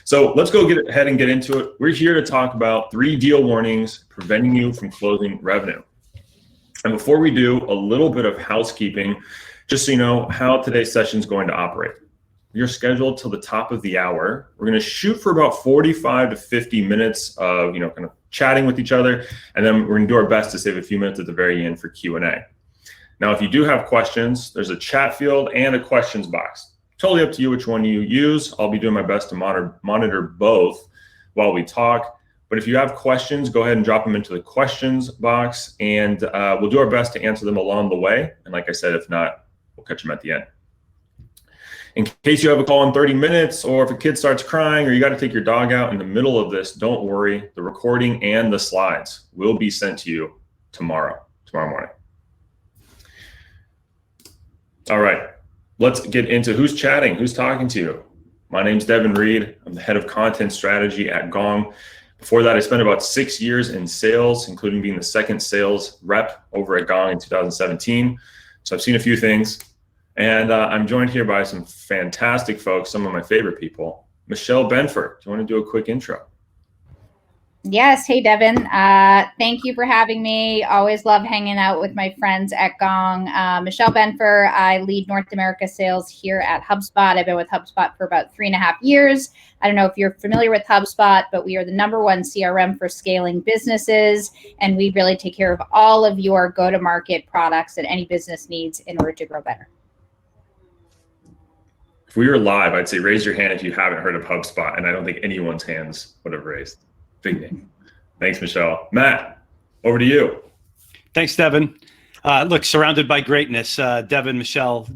So let's go get ahead and get into it. We're here to talk about 3 deal warnings preventing you from closing revenue. And before we do, a little bit of housekeeping, just so you know how today's session is going to operate. You're scheduled till the top of the hour. We're going to shoot for about 45 to 50 minutes of, kind of chatting with each other. And then we're going to do our best to save a few minutes at the very end for Q&A. Now, if you do have questions, there's a chat field and a questions box. Totally up to you which one you use. I'll be doing my best to monitor both while we talk. But if you have questions, go ahead and drop them into the questions box, and we'll do our best to answer them along the way. And like I said, if not, we'll catch them at the end. In case you have a call in 30 minutes, or if a kid starts crying, or you got to take your dog out in the middle of this, don't worry. The recording and the slides will be sent to you tomorrow morning. All right, let's get into who's chatting, who's talking to you. My name's Devin Reed. I'm the head of content strategy at Gong. Before that, I spent about 6 years in sales, including being the second sales rep over at Gong in 2017. So I've seen a few things. And I'm joined here by some fantastic folks, some of my favorite people. Michelle Benford, do you want to do a quick intro? Yes. Hey, Devin. Thank you for having me. Always love hanging out with my friends at Gong. Michelle Benford, I lead North America sales here at HubSpot. I've been with HubSpot for about 3.5 years. I don't know if you're familiar with HubSpot, but we are the #1 CRM for scaling businesses. And we really take care of all of your go-to-market products that any business needs in order to grow better. If we were live, I'd say raise your hand if you haven't heard of HubSpot, and I don't think anyone's hands would have raised. Big name. Thanks, Michelle. Matt, over to you. Thanks, Devin. Look, surrounded by greatness. Devin, Michelle,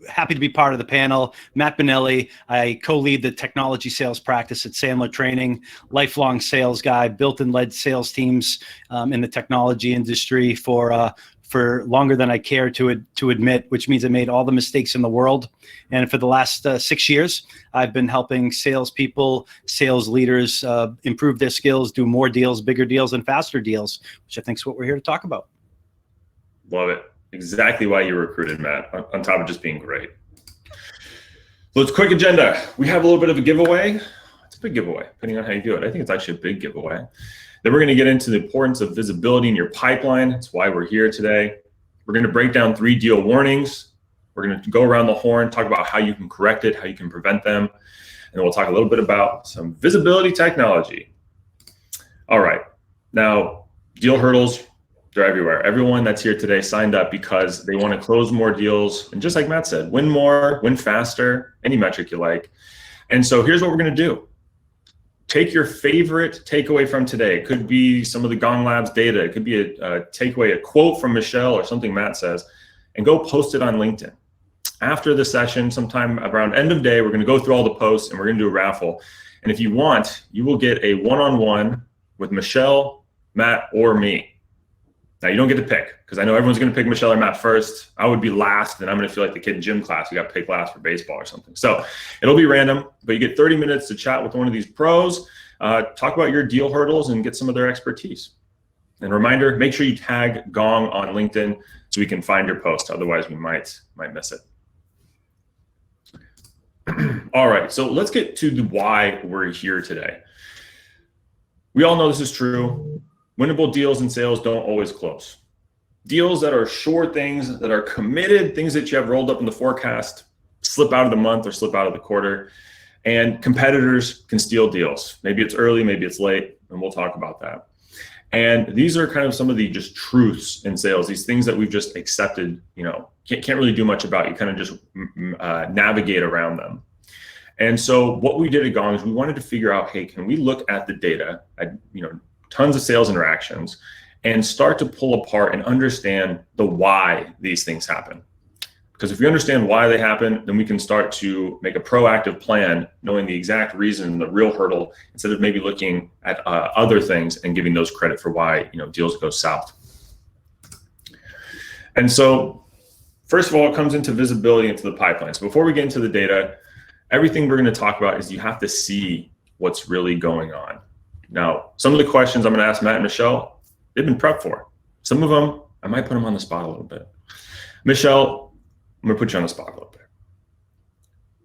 happy to be part of the panel. Matt Benelli, I co-lead the technology sales practice at Sandler Training, lifelong sales guy, built and led sales teams in the technology industry for longer than I care to admit, which means I made all the mistakes in the world. And for the last 6 years, I've been helping salespeople, sales leaders improve their skills, do more deals, bigger deals, and faster deals, which I think is what we're here to talk about. Love it. Exactly why you recruited Matt, on top of just being great. So it's quick agenda. We have a little bit of a giveaway. It's a big giveaway, depending on how you do it. I think it's actually a big giveaway. Then we're going to get into the importance of visibility in your pipeline. That's why we're here today. We're going to break down 3 deal warnings. We're going to go around the horn, talk about how you can correct it, how you can prevent them. And then we'll talk a little bit about some visibility technology. All right. Now, deal hurdles, they're everywhere. Everyone that's here today signed up because they want to close more deals. And just like Matt said, win more, win faster, any metric you like. And so here's what we're going to do. Take your favorite takeaway from today. It could be some of the Gong Labs data. It could be a takeaway, a quote from Michelle or something Matt says, and go post it on LinkedIn. After the session, sometime around end of day, we're going to go through all the posts and we're going to do a raffle. And if you want, you will get a one-on-one with Michelle, Matt, or me. Now, you don't get to pick, because I know everyone's going to pick Michelle or Matt first. I would be last, and I'm going to feel like the kid in gym class who got picked last for baseball or something. So it'll be random, but you get 30 minutes to chat with one of these pros, talk about your deal hurdles, and get some of their expertise. And reminder, make sure you tag Gong on LinkedIn so we can find your post. Otherwise, we might miss it. All right, so let's get to the why we're here today. We all know this is true. Winnable deals in sales don't always close. Deals that are sure things, that are committed, things that you have rolled up in the forecast, slip out of the month or slip out of the quarter. And competitors can steal deals. Maybe it's early, maybe it's late, and we'll talk about that. And these are kind of some of the just truths in sales, these things that we've just accepted, can't really do much about. You kind of just navigate around them. And so what we did at Gong is we wanted to figure out, hey, can we look at the data, at tons of sales interactions, and start to pull apart and understand the why these things happen. Because if we understand why they happen, then we can start to make a proactive plan, knowing the exact reason, the real hurdle, instead of maybe looking at other things and giving those credit for why deals go south. And so, first of all, it comes into visibility into the pipeline. So before we get into the data, everything we're going to talk about is you have to see what's really going on. Now, some of the questions I'm going to ask Matt and Michelle, they've been prepped for. Some of them, I might put them on the spot a little bit. Michelle, I'm going to put you on the spot a little bit.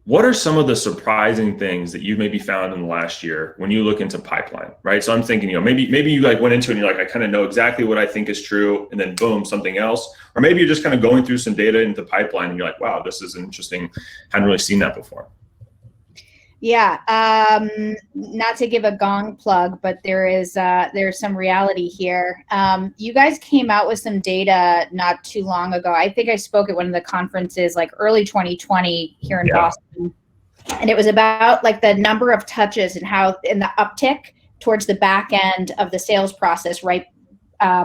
what are some of the surprising things that you've maybe found in the last year when you look into pipeline, right? So I'm thinking, maybe you like went into it and you're like, I kind of know exactly what I think is true, and then boom, something else. Or maybe you're just kind of going through some data into pipeline and you're like, wow, this is interesting. Hadn't really seen that before. Yeah, not to give a Gong plug, but there's some reality here. You guys came out with some data not too long ago. I think I spoke at one of the conferences like early 2020 here in Boston, and it was about like the number of touches and how in the uptick towards the back end of the sales process right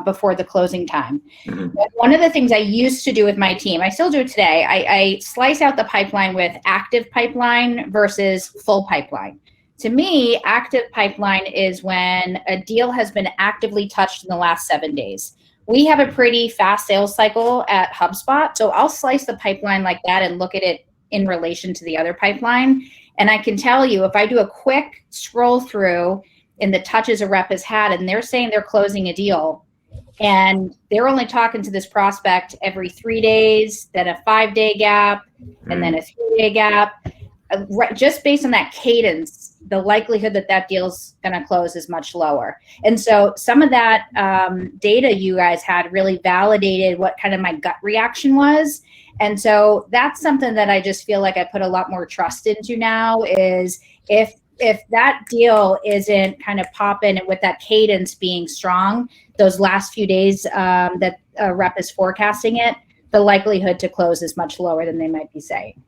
before the closing time. Mm-hmm. One of the things I used to do with my team, I still do it today, I slice out the pipeline with active pipeline versus full pipeline. To me, active pipeline is when a deal has been actively touched in the last 7 days. We have a pretty fast sales cycle at HubSpot, so I'll slice the pipeline like that and look at it in relation to the other pipeline. And I can tell you, if I do a quick scroll through in the touches a rep has had, and they're saying they're closing a deal, and they're only talking to this prospect every 3 days, then a 5-day gap, and then a 3-day gap. Just based on that cadence, the likelihood that that deal's going to close is much lower. And so some of that data you guys had really validated what kind of my gut reaction was. And so that's something that I just feel like I put a lot more trust into now is if that deal isn't kind of popping and with that cadence being strong, those last few days that a rep is forecasting it, the likelihood to close is much lower than they might be saying.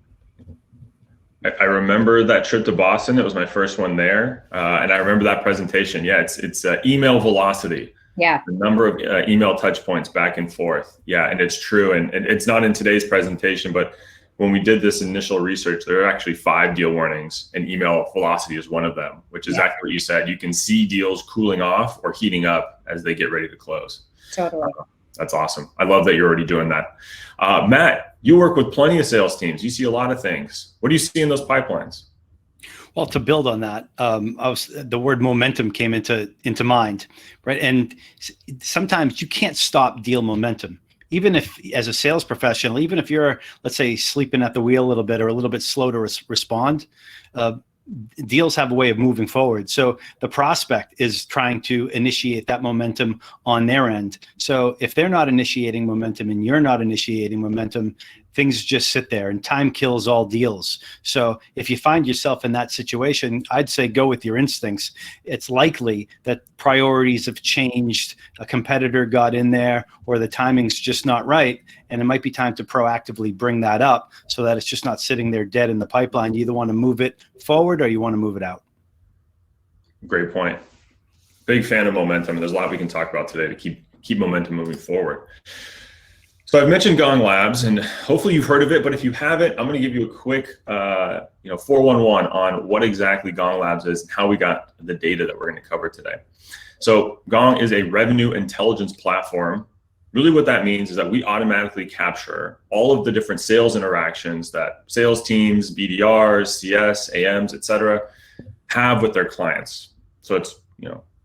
I remember that trip to Boston. It was my first one there. And I remember that presentation. Yeah, it's email velocity. Yeah. The number of email touch points back and forth. Yeah, and it's true. And it's not in today's presentation, but when we did this initial research, there are actually 5 deal warnings, and email velocity is one of them, which is exactly what you said. You can see deals cooling off or heating up as they get ready to close. Totally. That's awesome. I love that you're already doing that. Matt, you work with plenty of sales teams. You see a lot of things. What do you see in those pipelines? Well, to build on that, the word momentum came into mind, right? And sometimes you can't stop deal momentum. Even if, as a sales professional, even if you're, let's say, sleeping at the wheel a little bit or a little bit slow to respond, deals have a way of moving forward. So the prospect is trying to initiate that momentum on their end. So if they're not initiating momentum and you're not initiating momentum, things just sit there, and time kills all deals. So if you find yourself in that situation, I'd say go with your instincts. It's likely that priorities have changed, a competitor got in there, or the timing's just not right, and it might be time to proactively bring that up so that it's just not sitting there dead in the pipeline. You either want to move it forward or you want to move it out. Great point. Big fan of momentum, and there's a lot we can talk about today to keep momentum moving forward. So I've mentioned Gong Labs, and hopefully you've heard of it, but if you haven't, I'm going to give you a quick 411 on what exactly Gong Labs is and how we got the data that we're going to cover today. So Gong is a revenue intelligence platform. Really what that means is that we automatically capture all of the different sales interactions that sales teams, BDRs, CS, AMs, et cetera, have with their clients. So it's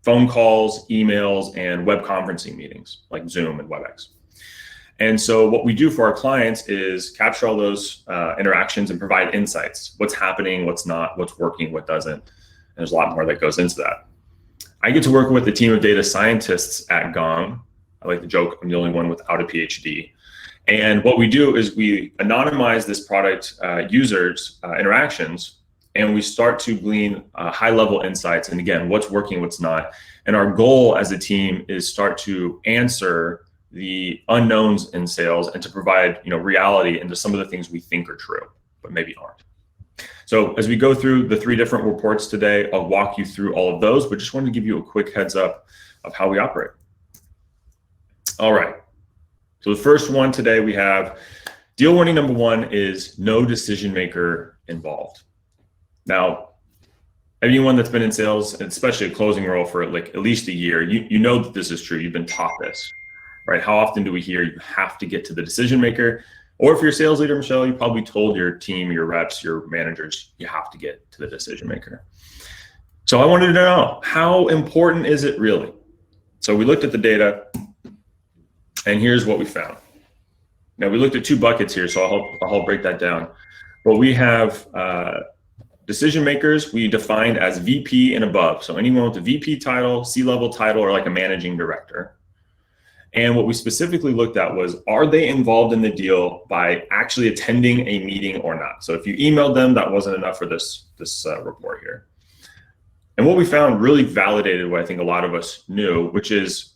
phone calls, emails, and web conferencing meetings like Zoom and WebEx. And so what we do for our clients is capture all those interactions and provide insights. What's happening, what's not, what's working, what doesn't. And there's a lot more that goes into that. I get to work with a team of data scientists at Gong. I like to joke I'm the only one without a PhD. And what we do is we anonymize this product users' interactions, and we start to glean high-level insights. And again, what's working, what's not. And our goal as a team is start to answer the unknowns in sales and to provide reality into some of the things we think are true but maybe aren't. So as we go through the 3 different reports today, I'll walk you through all of those, but just wanted to give you a quick heads up of how we operate. All right, so the first one today we have deal warning number 1 is no decision maker involved. Now, anyone that's been in sales, especially a closing role for like at least a year, you know that this is true. You've been taught this. Right? How often do we hear you have to get to the decision maker? Or if you're a sales leader, Michelle, you probably told your team, your reps, your managers, you have to get to the decision maker. So I wanted to know, how important is it really? So we looked at the data, and here's what we found. Now we looked at 2 buckets here, so I'll help break that down. Well, we have decision makers we defined as VP and above. So anyone with a VP title, C-level title, or like a managing director. And what we specifically looked at was, are they involved in the deal by actually attending a meeting or not? So if you emailed them, that wasn't enough for this report here. And what we found really validated what I think a lot of us knew, which is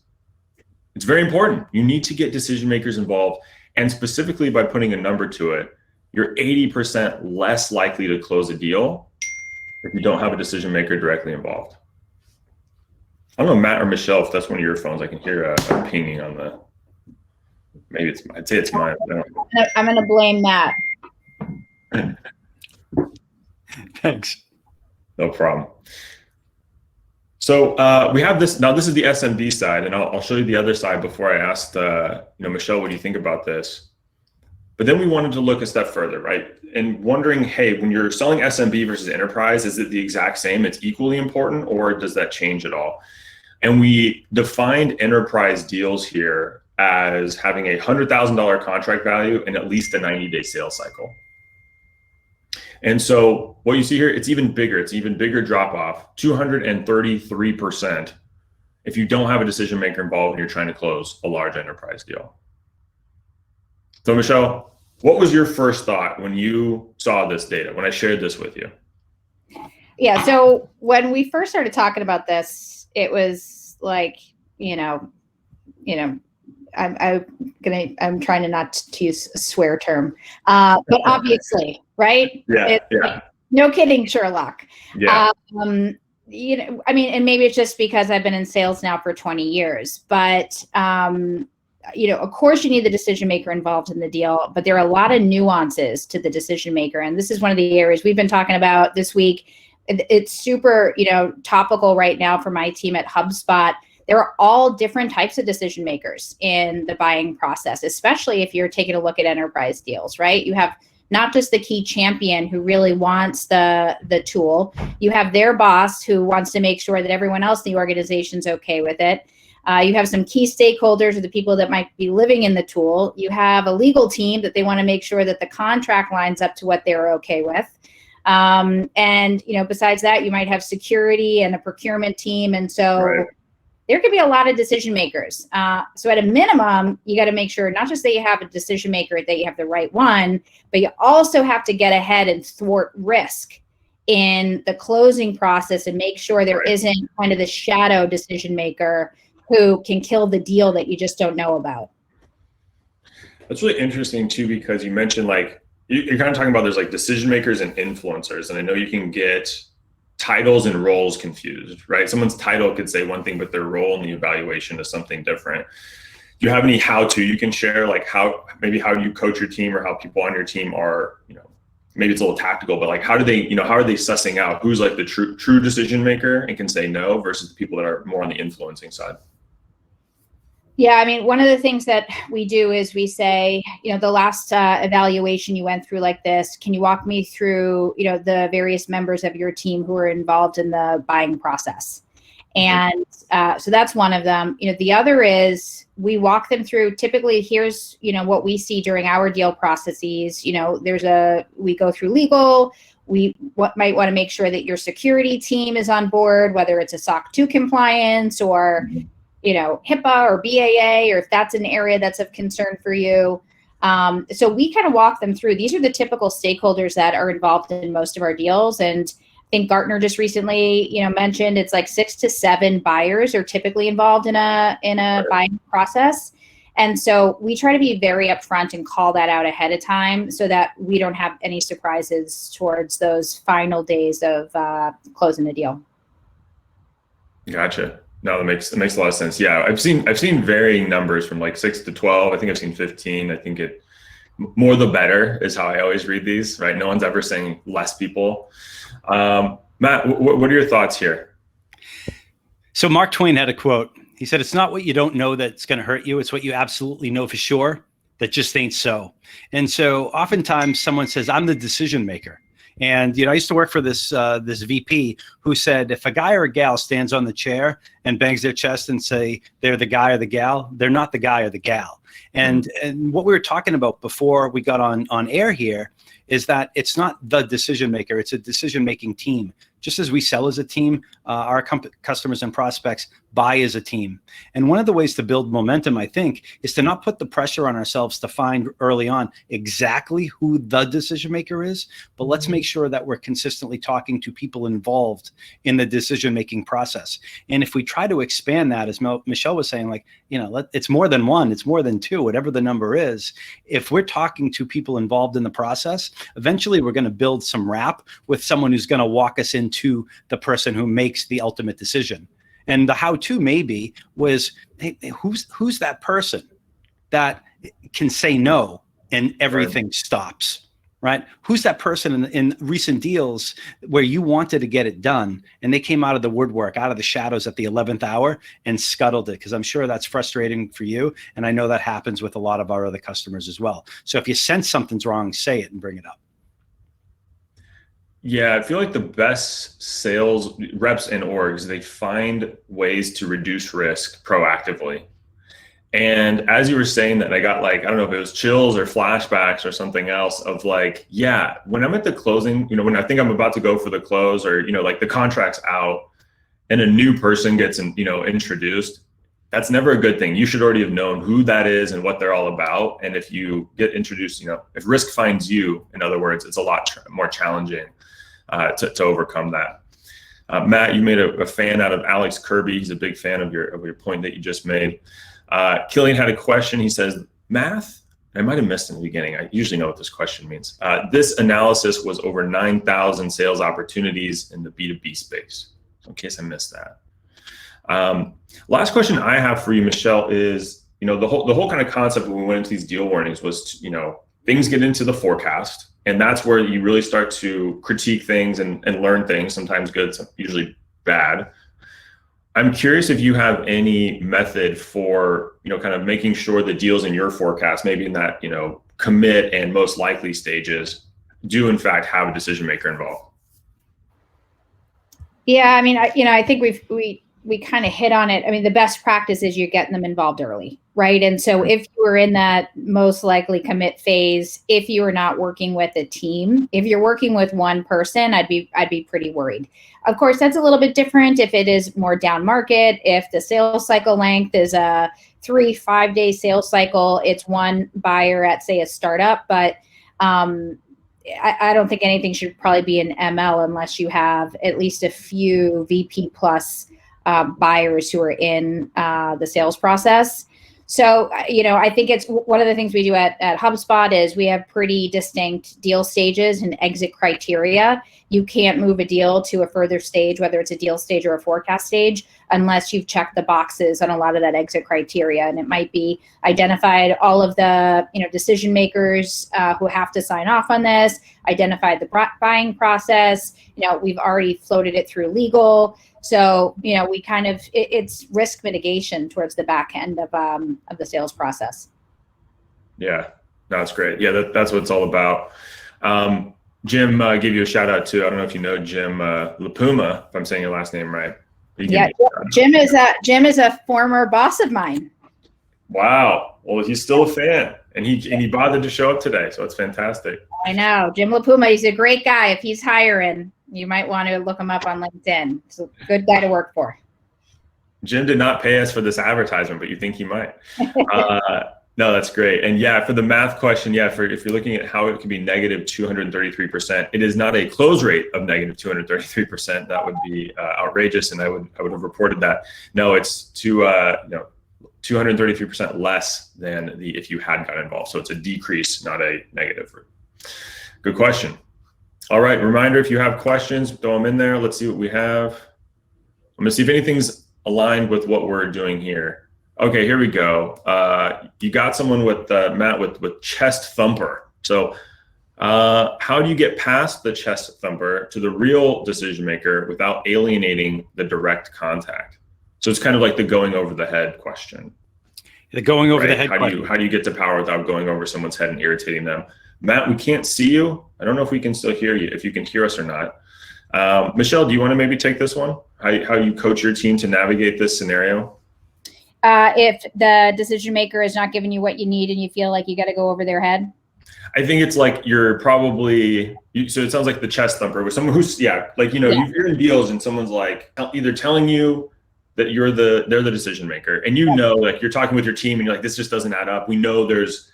it's very important. You need to get decision makers involved. And specifically by putting a number to it, you're 80% less likely to close a deal if you don't have a decision maker directly involved. I don't know, Matt or Michelle, if that's one of your phones. I can hear a pinging on the, maybe it's, I'd say it's mine. I'm going to blame Matt. Thanks. No problem. So we have this, now this is the SMB side, and I'll show you the other side before I asked, Michelle, what do you think about this? But then we wanted to look a step further, right? And wondering, hey, when you're selling SMB versus enterprise, is it the exact same? It's equally important, or does that change at all? And we defined enterprise deals here as having a $100,000 contract value and at least a 90-day sales cycle. And so what you see here, it's even bigger. It's even bigger drop off, 233% if you don't have a decision maker involved and you're trying to close a large enterprise deal. So Michelle, what was your first thought when you saw this data, when I shared this with you? Yeah, so when we first started talking about this, it was like, I'm trying to not to use a swear term, but obviously, right? Yeah. Like, no kidding, Sherlock. Yeah. And maybe it's just because I've been in sales now for 20 years, but of course you need the decision maker involved in the deal, but there are a lot of nuances to the decision maker. And this is one of the areas we've been talking about this week. It's super, topical right now for my team at HubSpot. There are all different types of decision makers in the buying process, especially if you're taking a look at enterprise deals, right? You have not just the key champion who really wants the tool. You have their boss who wants to make sure that everyone else in the organization's okay with it. You have some key stakeholders or the people that might be living in the tool. You have a legal team that they want to make sure that the contract lines up to what they're okay with. Besides that, you might have security and a procurement team. And so there could be a lot of decision makers. So at a minimum, you got to make sure not just that you have a decision maker, that you have the right one, but you also have to get ahead and thwart risk in the closing process and make sure there isn't kind of the shadow decision maker who can kill the deal that you just don't know about. That's really interesting too, because you mentioned you're kind of talking about there's decision makers and influencers. And I know you can get titles and roles confused, right? Someone's title could say one thing, but their role in the evaluation is something different. Do you have any how-to you can share, how you coach your team or how people on your team are, maybe it's a little tactical, but how do they, how are they sussing out who's the true decision maker and can say no versus the people that are more on the influencing side? Yeah, one of the things that we do is we say, the last evaluation you went through like this, can you walk me through, the various members of your team who are involved in the buying process? And so that's one of them. The other is we walk them through, typically here's, what we see during our deal processes. We go through legal. We might want to make sure that your security team is on board, whether it's a SOC 2 compliance or HIPAA or BAA, or if that's an area that's of concern for you. So we kind of walk them through. These are the typical stakeholders that are involved in most of our deals. And I think Gartner just recently, mentioned it's 6 to 7 buyers are typically involved in a buying process. And so we try to be very upfront and call that out ahead of time so that we don't have any surprises towards those final days of closing the deal. Gotcha. No, that makes a lot of sense. Yeah, I've seen varying numbers from 6 to 12. I think I've seen 15. I think more the better is how I always read these, right? No one's ever saying less people. Matt, what are your thoughts here? So Mark Twain had a quote. He said, "It's not what you don't know that's going to hurt you. It's what you absolutely know for sure that just ain't so." And so oftentimes someone says, "I'm the decision maker." And, I used to work for this VP who said, if a guy or a gal stands on the chair and bangs their chest and say they're the guy or the gal, they're not the guy or the gal. And what we were talking about before we got on air here is that it's not the decision maker, it's a decision-making team. Just as we sell as a team, our customers and prospects buy as a team. And one of the ways to build momentum, I think, is to not put the pressure on ourselves to find early on exactly who the decision maker is, but let's make sure that we're consistently talking to people involved in the decision-making process. And if we try to expand that, as Michelle was saying, like, it's more than one, it's more than two, whatever the number is. If we're talking to people involved in the process, eventually we're going to build some rap with someone who's going to walk us into the person who makes the ultimate decision. And the how-to maybe was, hey, who's that person that can say no and everything stops, right? Who's that person in recent deals where you wanted to get it done and they came out of the woodwork, out of the shadows at the 11th hour and scuttled it? Because I'm sure that's frustrating for you. And I know that happens with a lot of our other customers as well. So if you sense something's wrong, say it and bring it up. Yeah, I feel like the best sales reps and orgs, they find ways to reduce risk proactively. And as you were saying that, I got like, I don't know if it was chills or flashbacks or something else of like, yeah, when I'm at the closing, when I think I'm about to go for the close or, like the contract's out and a new person gets, introduced, that's never a good thing. You should already have known who that is and what they're all about. And if you get introduced, if risk finds you, in other words, it's a lot more challenging to overcome that. Matt, you made a fan out of Alex Kirby. He's a big fan of your point that you just made. Killian had a question. He says, math, I might have missed in the beginning. I usually know what this question means. This analysis was over 9,000 sales opportunities in the B2B space. In case I missed that. Last question I have for you, Michelle, is, the whole kind of concept when we went into these deal warnings was, things get into the forecast. And that's where you really start to critique things and learn things, sometimes good, usually bad. I'm curious if you have any method for, kind of making sure the deals in your forecast, maybe in that, commit and most likely stages, do in fact have a decision maker involved. Yeah, I mean, I think we kind of hit on it. I mean, the best practice is you're getting them involved early, right? And so if you were in that most likely commit phase, if you are not working with a team, if you're working with one person, I'd be pretty worried. Of course, that's a little bit different if it is more down market. If the sales cycle length is a 3-5 day sales cycle, it's one buyer at, say, a startup. But I don't think anything should probably be an ML unless you have at least a few VP plus buyers who are in the sales process. So, I think it's one of the things we do at HubSpot is we have pretty distinct deal stages and exit criteria. You can't move a deal to a further stage, whether it's a deal stage or a forecast stage, unless you've checked the boxes on a lot of that exit criteria. And it might be identified all of the, decision makers who have to sign off on this, identified the buying process. We've already floated it through legal. So, we kind of, it's risk mitigation towards the back end of the sales process. Yeah, that's great. Yeah, that's what it's all about. Jim gave you a shout out too. I don't know if you know Jim LaPuma, if I'm saying your last name right. Yeah, Jim is a former boss of mine. Wow. Well, he's still a fan, and he bothered to show up today, so it's fantastic. I know. Jim LaPuma, he's a great guy. If he's hiring, you might want to look him up on LinkedIn. He's a good guy to work for. Jim did not pay us for this advertisement, but you think he might. No, that's great. And yeah, for the math question, if you're looking at how it could be negative 233%, it is not a close rate of negative 233%. That would be outrageous, and I would have reported that. No, it's 233% less than if you had gotten involved. So it's a decrease, not a negative. Good question. All right, reminder, if you have questions, throw them in there. Let's see what we have. I'm gonna see if anything's aligned with what we're doing here. Okay, here we go. You got someone with Matt with chest thumper. So how do you get past the chest thumper to the real decision maker without alienating the direct contact? So it's kind of like the going over the head question. The going over the head question. How do you get to power without going over someone's head and irritating them? Matt, we can't see you. I don't know if we can still hear you, if you can hear us or not. Michelle, do you want to maybe take this one? How you coach your team to navigate this scenario? If the decision maker is not giving you what you need and you feel like you got to go over their head? I think it's like you're probably, so it sounds like the chest thumper with someone who's, like, you're in deals and someone's like either telling you that they're the decision maker, and like you're talking with your team and you're like, this just doesn't add up. We know there's,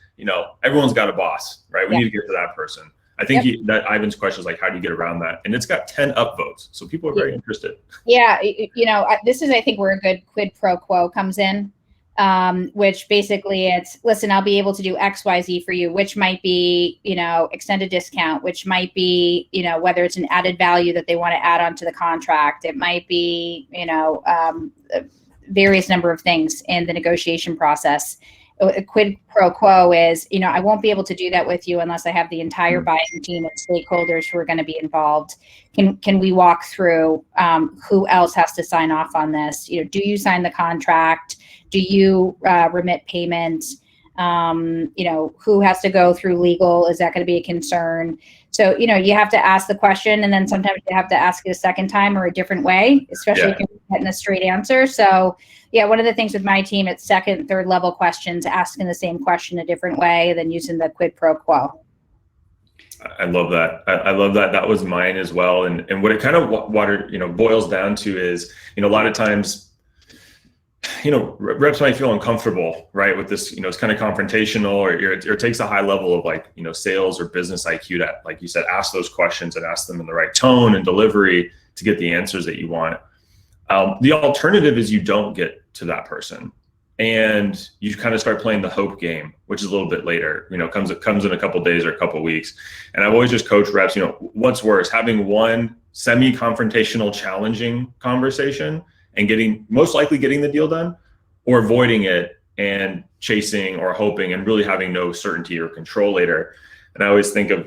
everyone's got a boss, right? We need to get to that person. I think that Ivan's question is like, how do you get around that? And it's got 10 upvotes. So people are very interested. Yeah. This is, I think, where a good quid pro quo comes in. Which basically it's, listen, I'll be able to do X, Y, Z for you, which might be, extended discount, which might be, whether it's an added value that they want to add onto the contract. It might be, various number of things in the negotiation process. A quid pro quo is, I won't be able to do that with you unless I have the entire buying team of stakeholders who are going to be involved. Can we walk through who else has to sign off on this? Do you sign the contract? Do you remit payments? Who has to go through legal? Is that going to be a concern? So, you have to ask the question, and then sometimes you have to ask it a second time or a different way, especially if you're getting a straight answer. So, one of the things with my team, it's second, third level questions, asking the same question a different way, than using the quid pro quo. I love that. I love that. That was mine as well. And what it kind of boils down to is, a lot of times, reps might feel uncomfortable, right, with this, it's kind of confrontational, or it takes a high level of like, sales or business IQ to, like you said, ask those questions and ask them in the right tone and delivery to get the answers that you want. The alternative is you don't get to that person and you kind of start playing the hope game, which is a little bit later, comes in a couple days or a couple weeks. And I've always just coached reps, what's worse, having one semi-confrontational, challenging conversation and most likely getting the deal done, or avoiding it and chasing or hoping and really having no certainty or control later. And I always think of,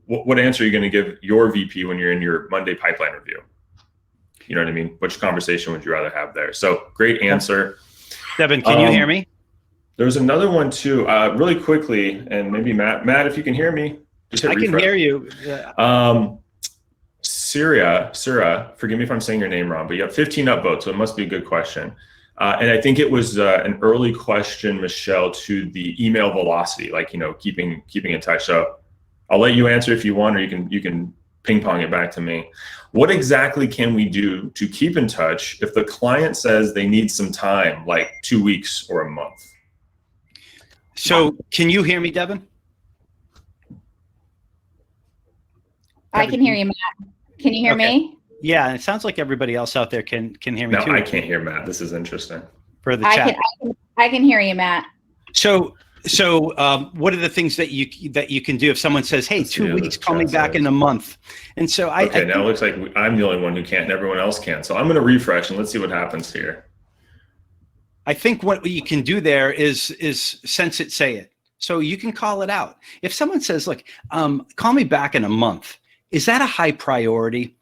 what answer are you going to give your VP when you're in your Monday pipeline review? You know what I mean? Which conversation would you rather have there? So great answer. Devin, can you hear me? There's another one too, really quickly, and maybe Matt, if you can hear me, just hit refresh. I can hear you. Surya, forgive me if I'm saying your name wrong, but you have 15 upvotes, so it must be a good question. And I think it was an early question, Michelle, to the email velocity, like, keeping in touch. So I'll let you answer if you want, or you can ping pong it back to me. What exactly can we do to keep in touch if the client says they need some time, like 2 weeks or a month? So can you hear me, Devin? I can hear you, Matt. Can you hear me? Yeah, it sounds like everybody else out there can hear me too. No, I can't hear Matt. This is interesting. For the chat. I can hear you, Matt. So what are the things that you can do if someone says, hey, 2 weeks, call me back in a month? And so now it looks like I'm the only one who can't and everyone else can. So I'm going to refresh and let's see what happens here. I think what you can do there is sense it, say it. So you can call it out. If someone says, look, call me back in a month, is that a high priority?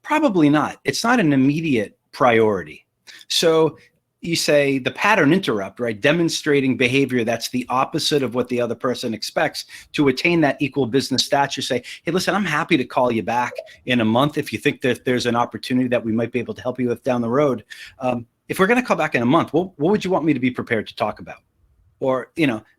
Probably not. It's not an immediate priority. So you say the pattern interrupt, right? Demonstrating behavior that's the opposite of what the other person expects to attain that equal business stature. Say, hey, listen, I'm happy to call you back in a month if you think that there's an opportunity that we might be able to help you with down the road. If we're going to call back in a month, what would you want me to be prepared to talk about? Or,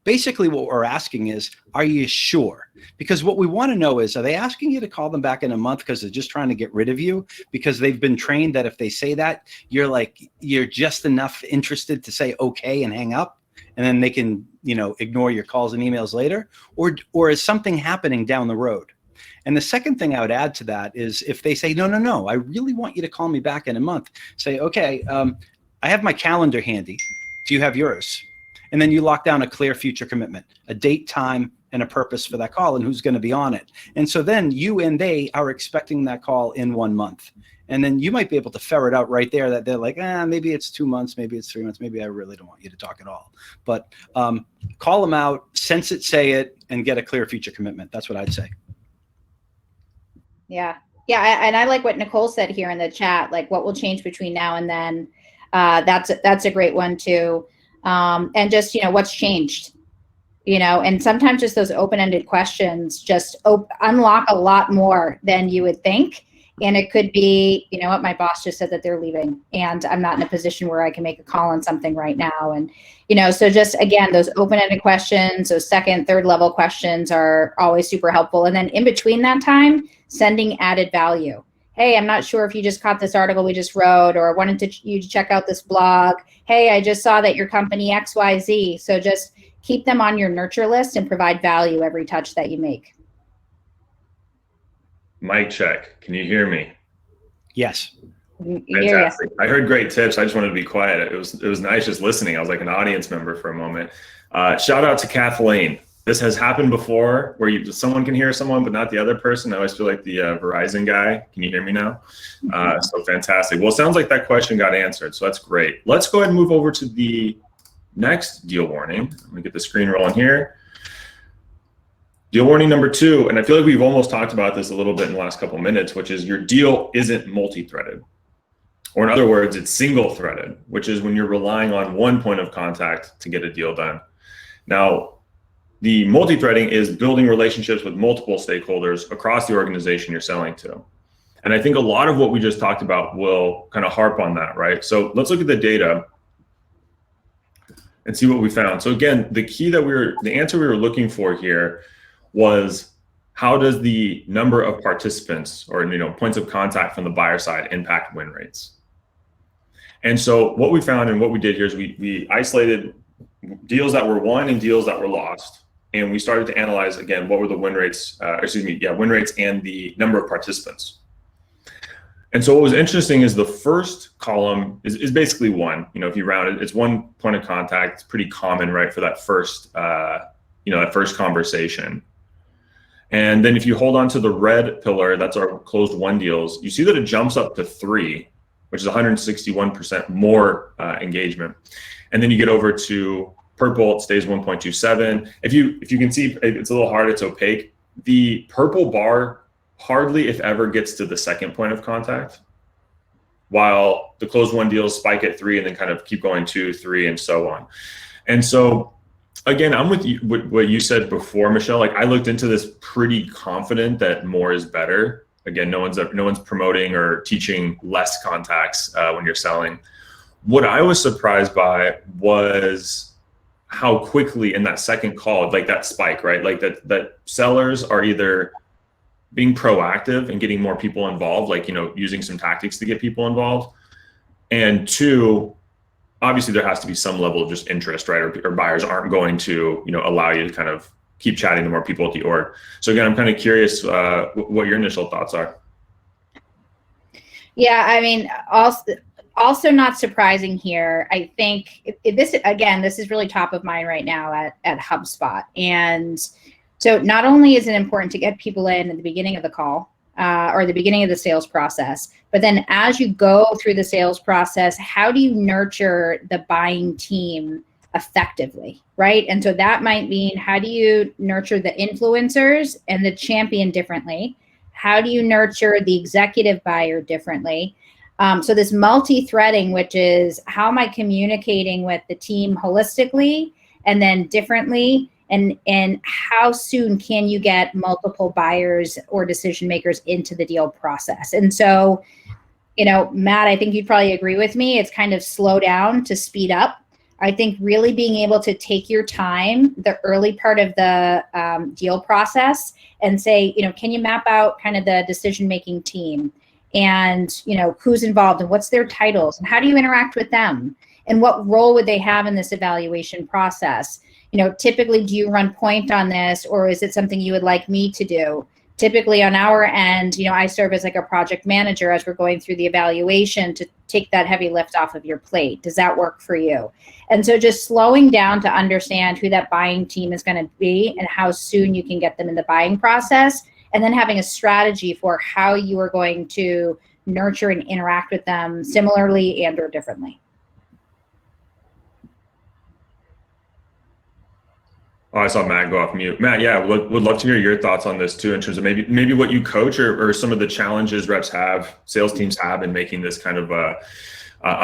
basically what we're asking is, are you sure? Because what we want to know is, are they asking you to call them back in a month because they're just trying to get rid of you? Because they've been trained that if they say that, you're just enough interested to say okay and hang up, and then they can, ignore your calls and emails later? Or is something happening down the road? And the second thing I would add to that is if they say, no, I really want you to call me back in a month, say, okay, I have my calendar handy. Do you have yours? And then you lock down a clear future commitment, a date, time, and a purpose for that call and who's going to be on it. And so then you and they are expecting that call in 1 month. And then you might be able to ferret out right there that they're like, maybe it's 2 months, maybe it's 3 months, maybe I really don't want you to talk at all. But call them out, sense it, say it, and get a clear future commitment. That's what I'd say. Yeah. And I like what Nicole said here in the chat, like what will change between now and then. That's a great one too. And just, what's changed, and sometimes just those open-ended questions just unlock a lot more than you would think. And it could be, you know what, my boss just said that they're leaving and I'm not in a position where I can make a call on something right now. And, you know, so just, again, those open-ended questions, those second, third level questions are always super helpful. And then in between that time, sending added value. Hey, I'm not sure if you just caught this article we just wrote, or wanted you to check out this blog. Hey, I just saw that your company XYZ. So just keep them on your nurture list and provide value every touch that you make. Mic check. Can you hear me? Yes. Fantastic. I heard great tips. I just wanted to be quiet. It was nice just listening. I was like an audience member for a moment. Shout out to Kathleen. This has happened before where someone can hear someone, but not the other person. I always feel like the Verizon guy. Can you hear me now? So fantastic. Well, it sounds like that question got answered. So that's great. Let's go ahead and move over to the next deal warning. Let me get the screen rolling here. Deal warning number 2, and I feel like we've almost talked about this a little bit in the last couple of minutes, which is your deal isn't multi-threaded. Or in other words, it's single-threaded, which is when you're relying on one point of contact to get a deal done. Now, the multi-threading is building relationships with multiple stakeholders across the organization you're selling to. And I think a lot of what we just talked about will kind of harp on that, right? So let's look at the data and see what we found. So again, the answer we were looking for here was, how does the number of participants or points of contact from the buyer side impact win rates? And so what we found and what we did here is we isolated deals that were won and deals that were lost, and we started to analyze again what were the win rates, win rates and the number of participants. And so what was interesting is the first column is basically 1. If you round it, it's 1 point of contact. It's pretty common, right, for that first that first conversation. And then if you hold on to the red pillar, that's our closed won deals, you see that it jumps up to 3, which is 161% more engagement. And then you get over to purple, it stays 1.27. If you can see, it's a little hard, it's opaque. The purple bar hardly, if ever, gets to the second point of contact, while the closed won deals spike at 3 and then kind of keep going 2, 3, and so on. And so again, I'm with you, what you said before, Michelle. Like, I looked into this pretty confident that more is better. Again, no one's promoting or teaching less contacts when you're selling. What I was surprised by was how quickly in that second call, like that spike, right? Like that sellers are either being proactive and getting more people involved, like, using some tactics to get people involved. And 2, obviously there has to be some level of just interest, right? Or buyers aren't going to, allow you to kind of keep chatting to more people at the org. So again, I'm kind of curious what your initial thoughts are. Yeah, I mean, also not surprising here. I think this is really top of mind right now at HubSpot. And so not only is it important to get people in at the beginning of the call, or the beginning of the sales process, but then as you go through the sales process, how do you nurture the buying team effectively, right? And so that might mean, how do you nurture the influencers and the champion differently? How do you nurture the executive buyer differently? So this multi-threading, which is, how am I communicating with the team holistically and then differently? And how soon can you get multiple buyers or decision makers into the deal process? And so, Matt, I think you'd probably agree with me. It's kind of slow down to speed up. I think really being able to take your time, the early part of the deal process, and say, can you map out kind of the decision-making team, and, who's involved and what's their titles and how do you interact with them and what role would they have in this evaluation process? Typically, do you run point on this, or is it something you would like me to do? Typically on our end, I serve as like a project manager as we're going through the evaluation to take that heavy lift off of your plate. Does that work for you? And so just slowing down to understand who that buying team is going to be and how soon you can get them in the buying process, and then having a strategy for how you are going to nurture and interact with them similarly and or differently. Oh, I saw Matt go off mute. Matt, yeah, would love to hear your thoughts on this too, in terms of maybe what you coach or some of the challenges reps have, sales teams have in making this kind of a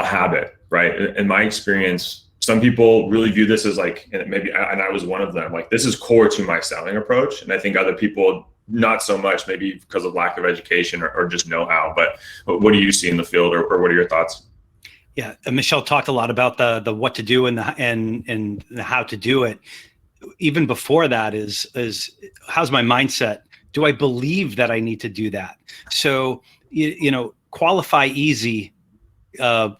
habit, right? In my experience, some people really view this as like, and I was one of them, like, this is core to my selling approach. And I think other people not so much, maybe because of lack of education or just know-how. But what do you see in the field, or what are your thoughts? Yeah, Michelle talked a lot about the what to do and the how to do it. Even before that is how's my mindset? Do I believe that I need to do that? So qualify easy,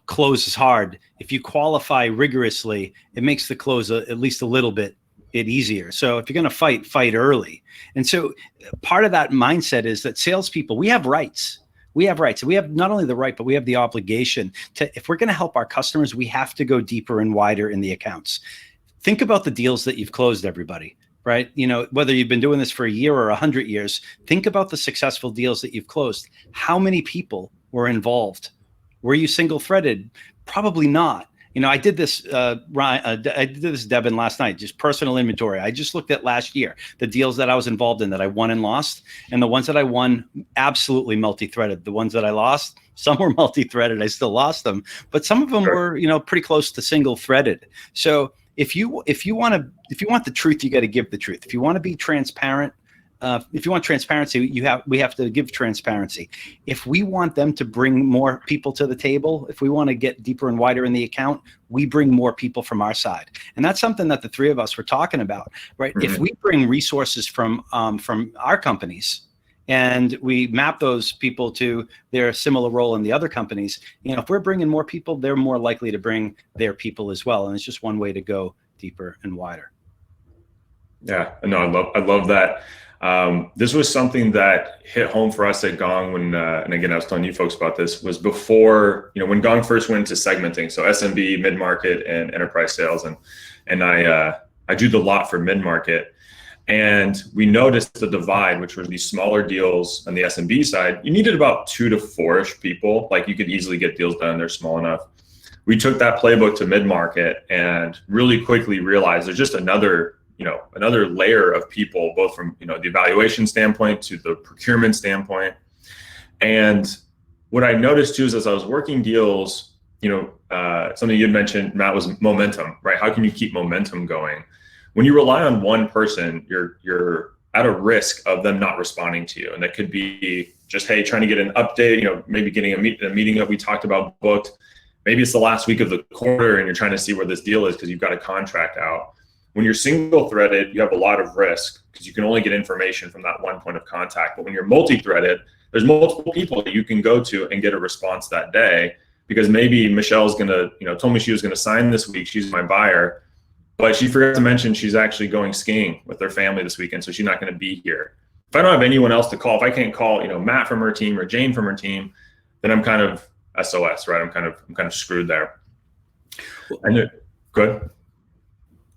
close is hard. If you qualify rigorously, it makes the close at least a little bit easier. So if you're going to fight early. And so part of that mindset is that salespeople, we have rights. We have rights. We have not only the right, but we have the obligation to, if we're going to help our customers, we have to go deeper and wider in the accounts. Think about the deals that you've closed, everybody, right? Whether you've been doing this for a year or 100 years, think about the successful deals that you've closed. How many people were involved? Were you single-threaded? Probably not. I did this, Devin, last night, just personal inventory. I just looked at last year, the deals that I was involved in that I won and lost, and the ones that I won, absolutely multi-threaded. The ones that I lost, some were multi-threaded. I still lost them, but some of them were, pretty close to single-threaded. So if you want the truth, you got to give the truth. If you want to be transparent, if you want transparency, we have to give transparency. If we want them to bring more people to the table, if we want to get deeper and wider in the account, we bring more people from our side. And that's something that the three of us were talking about, right? Mm-hmm. If we bring resources from our companies and we map those people to their similar role in the other companies, if we're bringing more people, they're more likely to bring their people as well. And it's just one way to go deeper and wider. Yeah, no, I love that. This was something that hit home for us at Gong when, and again, I was telling you folks about this, was before, when Gong first went into segmenting, so SMB, mid-market, and enterprise sales, and I do the lot for mid-market, and we noticed the divide, which were these smaller deals on the SMB side. You needed about 2 to 4-ish people, like you could easily get deals done, they're small enough. We took that playbook to mid-market and really quickly realized there's just another layer of people, both from, the evaluation standpoint to the procurement standpoint. And what I noticed too is as I was working deals, something you had mentioned, Matt, was momentum, right? How can you keep momentum going? When you rely on one person, you're at a risk of them not responding to you. And that could be just, hey, trying to get an update, maybe getting a meeting that we talked about booked. Maybe it's the last week of the quarter and you're trying to see where this deal is because you've got a contract out. When you're single-threaded, you have a lot of risk because you can only get information from that one point of contact. But when you're multi-threaded, there's multiple people that you can go to and get a response that day, because maybe Michelle's gonna, told me she was gonna sign this week. She's my buyer, but she forgot to mention she's actually going skiing with her family this weekend, so she's not gonna be here. If I don't have anyone else to call, if I can't call, Matt from her team or Jane from her team, then I'm kind of SOS, right? I'm kind of screwed there. And good.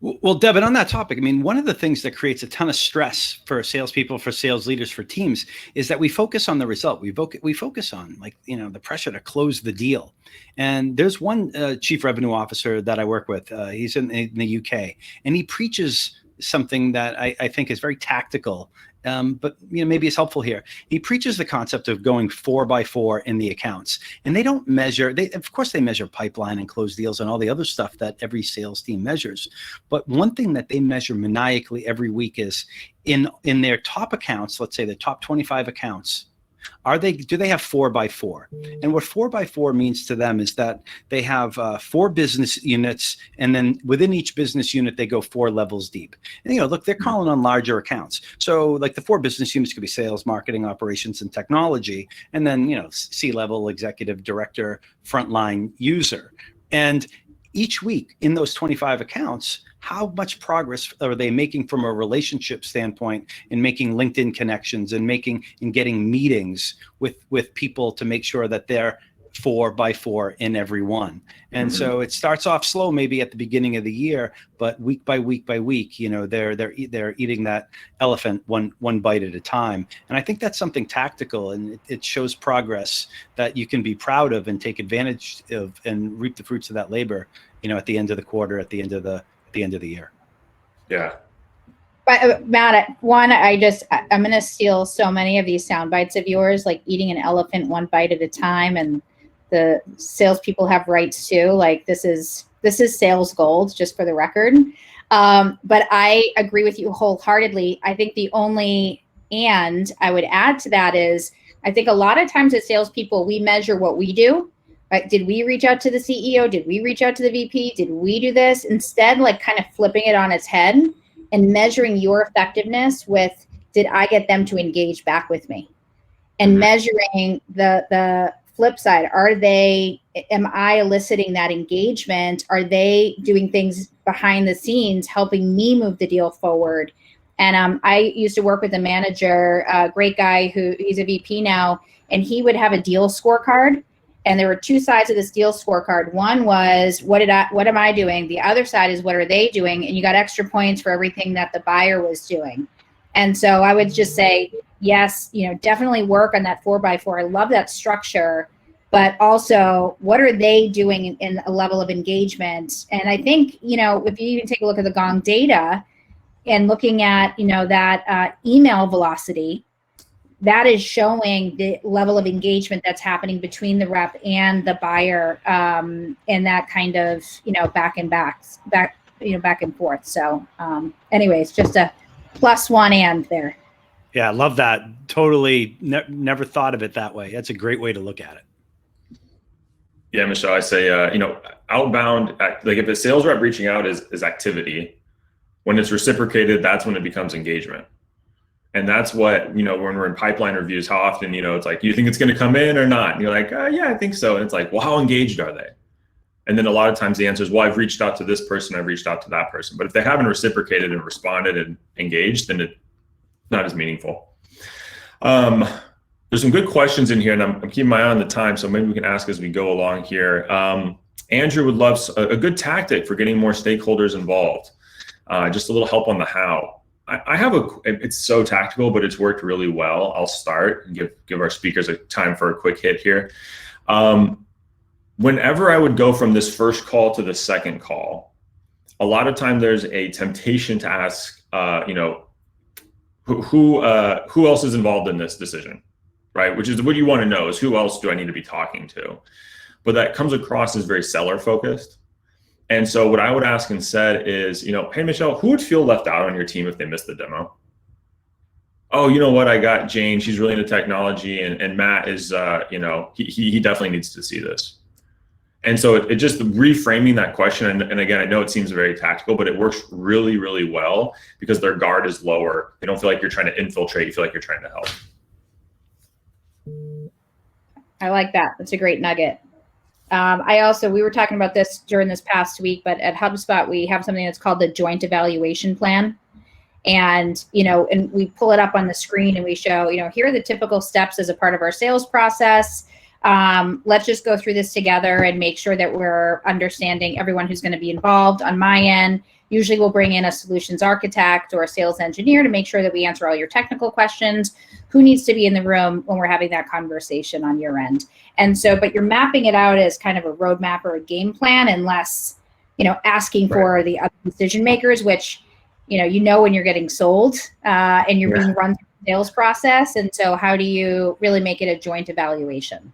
Well, Devin, on that topic, one of the things that creates a ton of stress for salespeople, for sales leaders, for teams, is that we focus on the result. We focus on the pressure to close the deal. And there's one chief revenue officer that I work with. He's in the UK, and he preaches something that I think is very tactical. But maybe it's helpful here. He preaches the concept of going 4x4 in the accounts, and they don't measure. Of course, they measure pipeline and close deals and all the other stuff that every sales team measures. But one thing that they measure maniacally every week is in their top accounts. Let's say the top 25 accounts. Do they have 4x4? And what 4x4 means to them is that they have 4 business units, and then within each business unit, they go 4 levels deep. And, look, they're calling on larger accounts. So like the 4 business units could be sales, marketing, operations, and technology. And then, C-level, executive, director, frontline user. And each week in those 25 accounts, how much progress are they making from a relationship standpoint in making LinkedIn connections and getting meetings with people to make sure that they're 4x4 in every one? And so it starts off slow, maybe at the beginning of the year, but week by week by week, they're eating that elephant one bite at a time. And I think that's something tactical, and it shows progress that you can be proud of and take advantage of and reap the fruits of that labor, at the end of the quarter, at the end of the year. Yeah. But Matt, I'm going to steal so many of these sound bites of yours, like eating an elephant one bite at a time, and the salespeople have rights too. Like this is sales gold, just for the record. But I agree with you wholeheartedly. I think the only And I would add to that is, I think a lot of times as salespeople, we measure what we do. Right? Did we reach out to the CEO? Did we reach out to the VP? Did we do this? Instead, like kind of flipping it on its head and measuring your effectiveness with, did I get them to engage back with me? And measuring the flip side. Am I eliciting that engagement? Are they doing things behind the scenes, helping me move the deal forward? And I used to work with a manager, a great guy he's a VP now, and he would have a deal scorecard. And there were two sides of this deal scorecard. One was, what am I doing? The other side is, what are they doing? And you got extra points for everything that the buyer was doing. And so I would just say, yes, definitely work on that 4x4. I love that structure, but also what are they doing in a level of engagement? And I think, if you even take a look at the Gong data and looking at, that email velocity, that is showing the level of engagement that's happening between the rep and the buyer, and that kind of, back and forth. So anyways, just a +1 and there. Yeah, I love that. Totally never thought of it that way. That's a great way to look at it. Yeah, Michelle, I say, outbound, like if a sales rep reaching out is activity, when it's reciprocated, that's when it becomes engagement. And that's what, when we're in pipeline reviews, how often, it's like, you think it's going to come in or not? And you're like, yeah, I think so. And it's like, well, how engaged are they? And then a lot of times the answer is, well, I've reached out to this person, I've reached out to that person. But if they haven't reciprocated and responded and engaged, then it's not as meaningful. There's some good questions in here, and I'm keeping my eye on the time, so maybe we can ask as we go along here. Andrew would love a good tactic for getting more stakeholders involved. Just a little help on the how. I have it's so tactical, but it's worked really well. I'll start and give our speakers a time for a quick hit here. Whenever I would go from this first call to the second call, a lot of time there's a temptation to ask, who else is involved in this decision, right? Which is what you want to know, is who else do I need to be talking to? But that comes across as very seller focused. And so what I would ask instead is, hey, Michelle, who would feel left out on your team if they missed the demo? Oh, you know what? I got Jane. She's really into technology. And Matt is, he definitely needs to see this. And so it just reframing that question. And again, I know it seems very tactical, but it works really, really well because their guard is lower. They don't feel like you're trying to infiltrate. You feel like you're trying to help. I like that. That's a great nugget. We were talking about this during this past week, but at HubSpot, we have something that's called the joint evaluation plan. And, and we pull it up on the screen and we show, here are the typical steps as a part of our sales process. Let's just go through this together and make sure that we're understanding everyone who's going to be involved. On my end, usually we'll bring in a solutions architect or a sales engineer to make sure that we answer all your technical questions. Who needs to be in the room when we're having that conversation on your end? And so, but you're mapping it out as kind of a roadmap or a game plan, and less, asking for the other decision makers, which, when you're getting sold and you're being run through the sales process. And so how do you really make it a joint evaluation?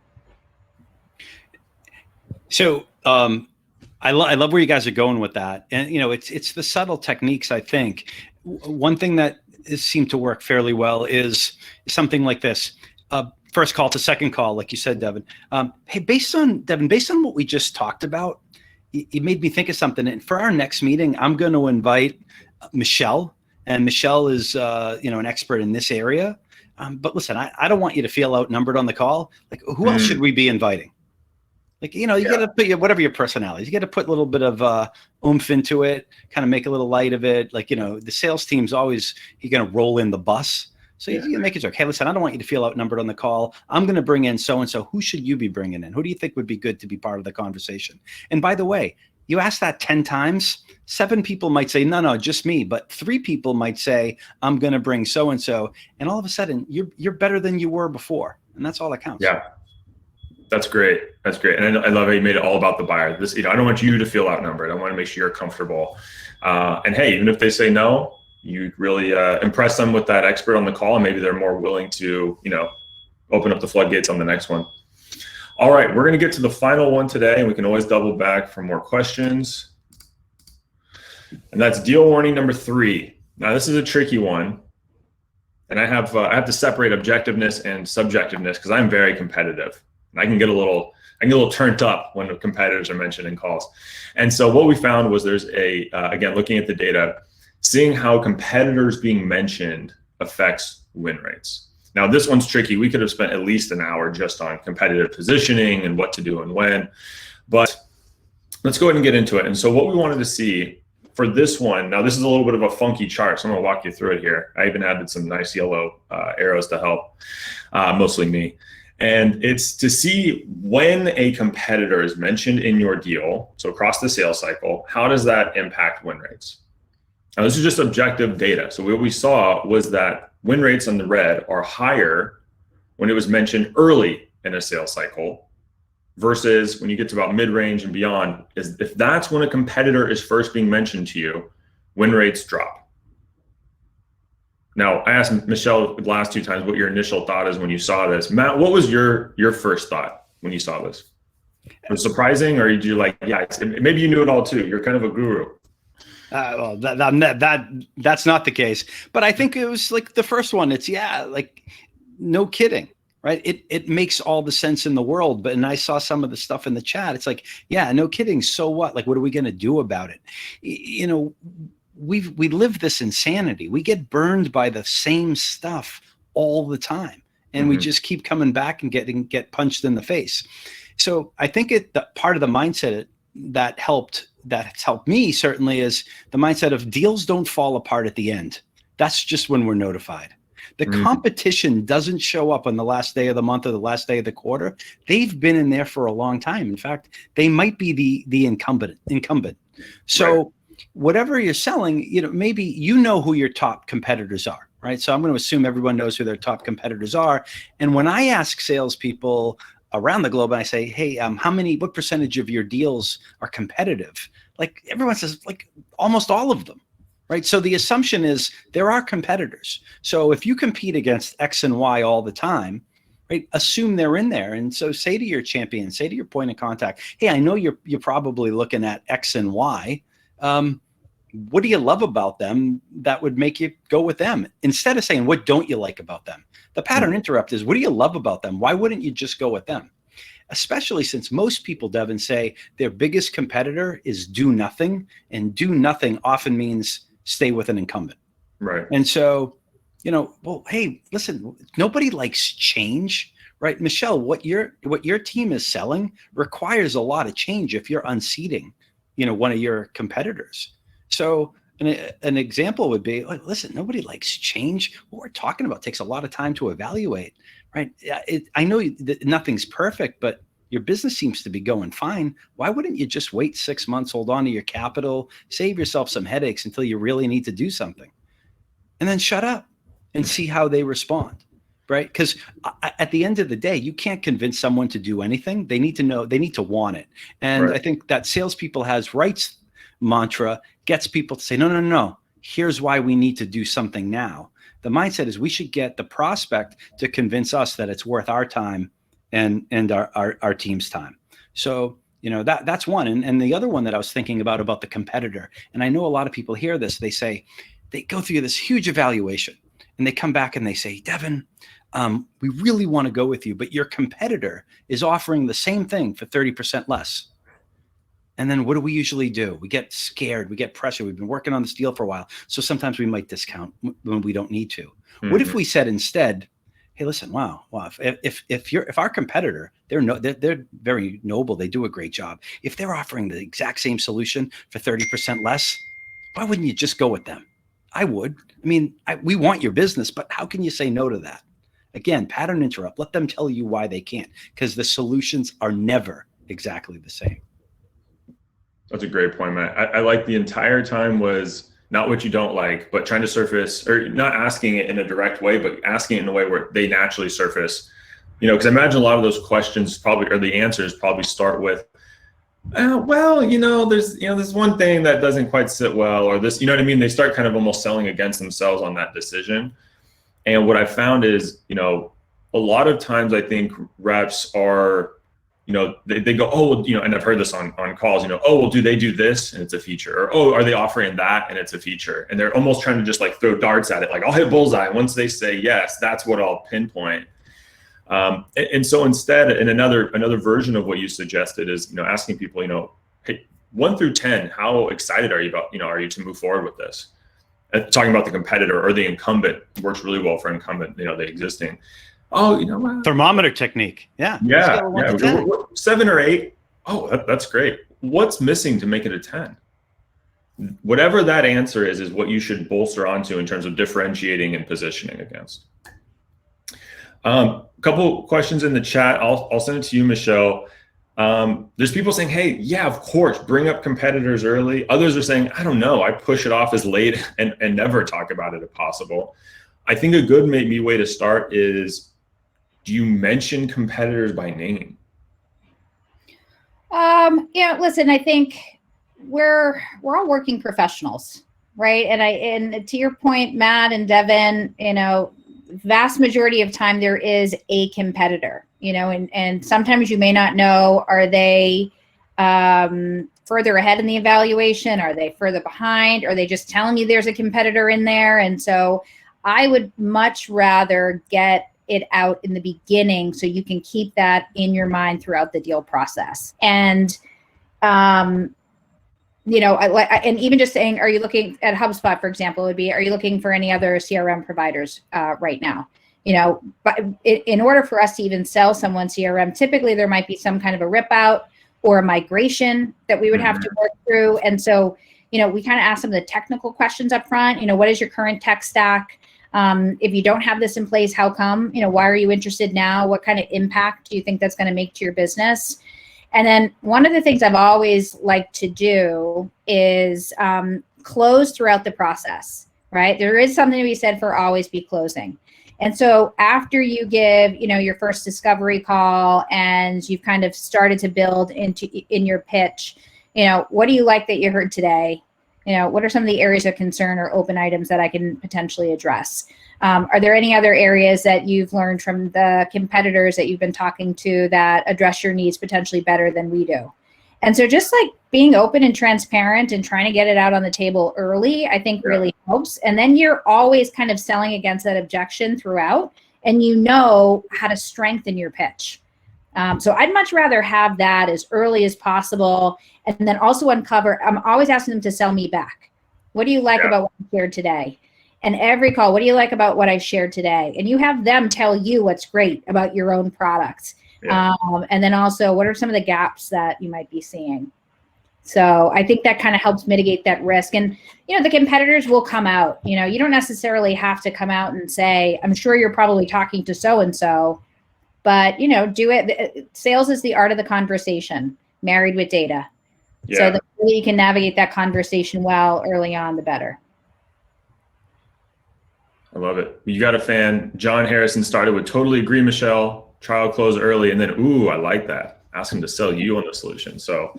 So I love where you guys are going with that. And, it's the subtle techniques, I think. One thing that has seemed to work fairly well is something like this. First call to second call, like you said, Devin. Hey, based on what we just talked about, you made me think of something. And for our next meeting, I'm going to invite Michelle. And Michelle is, an expert in this area. But listen, I don't want you to feel outnumbered on the call. Like, who else should we be inviting? Like, you got to put whatever your personality is, you got to put a little bit of oomph into it, kind of make a little light of it. Like, the sales team's always, you're going to roll in the bus. So you make a joke. Hey, listen, I don't want you to feel outnumbered on the call. I'm going to bring in so-and-so. Who should you be bringing in? Who do you think would be good to be part of the conversation? And by the way, you ask that 10 times, 7 people might say, no, just me. But 3 people might say, I'm going to bring so-and-so. And all of a sudden, you're better than you were before. And that's all that counts. Yeah. That's great. That's great. And I love how you made it all about the buyer. This, I don't want you to feel outnumbered. I want to make sure you're comfortable. And hey, even if they say no, you really impress them with that expert on the call, and maybe they're more willing to, open up the floodgates on the next one. All right, we're going to get to the final one today, and we can always double back for more questions. And that's deal warning number 3. Now, this is a tricky one. And I have to separate objectiveness and subjectiveness because I'm very competitive. And I can get a little turned up when the competitors are mentioned in calls. And so what we found was there's again, looking at the data, seeing how competitors being mentioned affects win rates. Now, this one's tricky. We could have spent at least an hour just on competitive positioning and what to do and when, but let's go ahead and get into it. And so what we wanted to see for this one, now this is a little bit of a funky chart, so I'm gonna walk you through it here. I even added some nice yellow arrows to help, mostly me. And it's to see when a competitor is mentioned in your deal, so across the sales cycle, how does that impact win rates? Now, this is just objective data. So what we saw was that win rates on the red are higher when it was mentioned early in a sales cycle versus when you get to about mid-range and beyond. Is if that's when a competitor is first being mentioned to you, win rates drop. Now, I asked Michelle the last two times what your initial thought is when you saw this. Matt, what was your first thought when you saw this? Was it surprising, or did you like, yeah, maybe you knew it all too? You're kind of a guru. Well, that's not the case. But I think it was like the first one. It's like no kidding, right? It makes all the sense in the world. But and I saw some of the stuff in the chat. It's like, yeah, no kidding. So what? Like, what are we going to do about it? You know, we live this insanity. We get burned by the same stuff all the time, and we just keep coming back and get punched in the face. So I think the part of the mindset that's helped me certainly is the mindset of deals don't fall apart at the end. That's just when we're notified. The competition doesn't show up on the last day of the month or the last day of the quarter. They've been in there for a long time. In fact, they might be the incumbent. So whatever you're selling, maybe you know who your top competitors are, right? So I'm going to assume everyone knows who their top competitors are. And when I ask salespeople around the globe and I say, hey, what percentage of your deals are competitive? Like everyone says, like almost all of them, right? So the assumption is there are competitors. So if you compete against X and Y all the time, right, assume they're in there. And so say to your champion, say to your point of contact, hey, I know you're probably looking at X and Y. What do you love about them that would make you go with them? Instead of saying, what don't you like about them? The pattern interrupt is, what do you love about them? Why wouldn't you just go with them? Especially since most people, Devin, say their biggest competitor is do nothing, and do nothing often means stay with an incumbent. Right. And so, well, hey, listen, nobody likes change, right? Michelle, what your team is selling requires a lot of change if you're unseating, one of your competitors. So an example would be, like, listen, nobody likes change. What we're talking about takes a lot of time to evaluate, right? I know that nothing's perfect, but your business seems to be going fine. Why wouldn't you just wait 6 months, hold on to your capital, save yourself some headaches until you really need to do something, and then shut up and see how they respond, right? Because at the end of the day, you can't convince someone to do anything. They need to know, they need to want it. And I think that salespeople has rights mantra gets people to say, no, here's why we need to do something now. The mindset is we should get the prospect to convince us that it's worth our time and our team's time. So, that's one. And the other one that I was thinking about the competitor, and I know a lot of people hear this, they go through this huge evaluation and they come back and they say, Devin, we really want to go with you, but your competitor is offering the same thing for 30% less. And then what do we usually do? We get scared. We get pressure. We've been working on this deal for a while. So sometimes we might discount when we don't need to. What if we said instead, hey, listen, wow. If our competitor, they're very noble. They do a great job. If they're offering the exact same solution for 30% less, why wouldn't you just go with them? I would. I mean, we want your business, but how can you say no to that? Again, pattern interrupt. Let them tell you why they can't, because the solutions are never exactly the same. That's a great point, Matt. I like the entire time was not what you don't like, but trying to surface, or not asking it in a direct way, but asking it in a way where they naturally surface. Because I imagine a lot of those questions or the answers probably start with, there's one thing that doesn't quite sit well, or this, you know what I mean? They start kind of almost selling against themselves on that decision. And what I found is, a lot of times I think reps are they go, oh, well, and I've heard this on calls, oh, well, do they do this? And it's a feature. Or, oh, are they offering that? And it's a feature. And they're almost trying to just like throw darts at it. Like, I'll hit bullseye. And once they say yes, that's what I'll pinpoint. And so instead, and another version of what you suggested is, asking people, hey, 1 through 10, how excited are you about, are you to move forward with this? Talking about the competitor or the incumbent works really well for incumbent, the existing. Oh, thermometer technique. Yeah. Yeah. 7 or 8. Oh, that's great. What's missing to make it a 10? Whatever that answer is what you should bolster onto in terms of differentiating and positioning against. Couple questions in the chat. I'll send it to you, Michelle. There's people saying, hey, yeah, of course, bring up competitors early. Others are saying, I don't know, I push it off as late and never talk about it if possible. I think a good maybe way to start is, do you mention competitors by name? Listen, I think we're all working professionals, right? And to your point, Matt and Devin, vast majority of time there is a competitor, and sometimes you may not know, are they further ahead in the evaluation? Are they further behind? Are they just telling you there's a competitor in there? And so I would much rather get it out in the beginning so you can keep that in your mind throughout the deal process. And, and even just saying, are you looking at HubSpot, for example, would be, are you looking for any other CRM providers right now? But in order for us to even sell someone CRM, typically there might be some kind of a rip out or a migration that we would have to work through. And so, we kind of ask some of the technical questions up front. What is your current tech stack? If you don't have this in place, how come? Why are you interested now? What kind of impact do you think that's going to make to your business? And then one of the things I've always liked to do is close throughout the process, right? There is something to be said for always be closing. And so after you give, your first discovery call and you've kind of started to build in your pitch, what do you like that you heard today? What are some of the areas of concern or open items that I can potentially address? Are there any other areas that you've learned from the competitors that you've been talking to that address your needs potentially better than we do? And so just like being open and transparent and trying to get it out on the table early, I think really helps. And then you're always kind of selling against that objection throughout, and how to strengthen your pitch. So I'd much rather have that as early as possible, and then also uncover. I'm always asking them to sell me back. What do you like about what I shared today? And every call, what do you like about what I shared today? And you have them tell you what's great about your own products. And then also, what are some of the gaps that you might be seeing? So I think that kind of helps mitigate that risk. And, the competitors will come out. You don't necessarily have to come out and say, I'm sure you're probably talking to so-and-so. But, do it. Sales is the art of the conversation, married with data. Yeah. So the more you can navigate that conversation well early on, the better. I love it. You got a fan. John Harrison started with totally agree, Michelle. Trial close early. And then, ooh, I like that. Ask him to sell you on the solution. So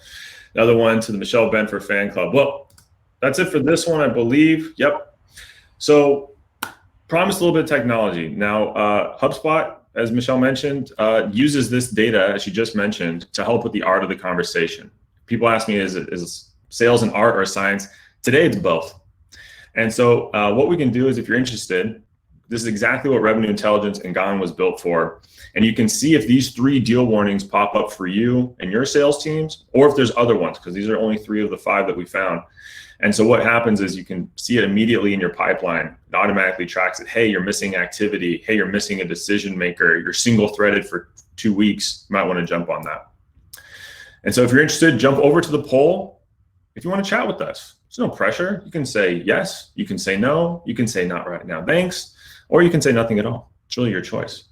another one to the Michelle Benford fan club. Well, that's it for this one, I believe. Yep. So promised a little bit of technology. Now, HubSpot, as Michelle mentioned, uses this data, as she just mentioned, to help with the art of the conversation. People ask me, is sales an art or a science? Today, it's both. And so what we can do is, if you're interested, this is exactly what Revenue Intelligence and Gong was built for. And you can see if these 3 deal warnings pop up for you and your sales teams, or if there's other ones, because these are only 3 of the 5 that we found. And so what happens is you can see it immediately in your pipeline. It automatically tracks it. Hey, you're missing activity. Hey, you're missing a decision maker. You're single threaded for 2 weeks. You might want to jump on that. And so if you're interested, jump over to the poll. If you want to chat with us, there's no pressure. You can say yes, you can say no, you can say not right now, thanks, or you can say nothing at all. It's really your choice.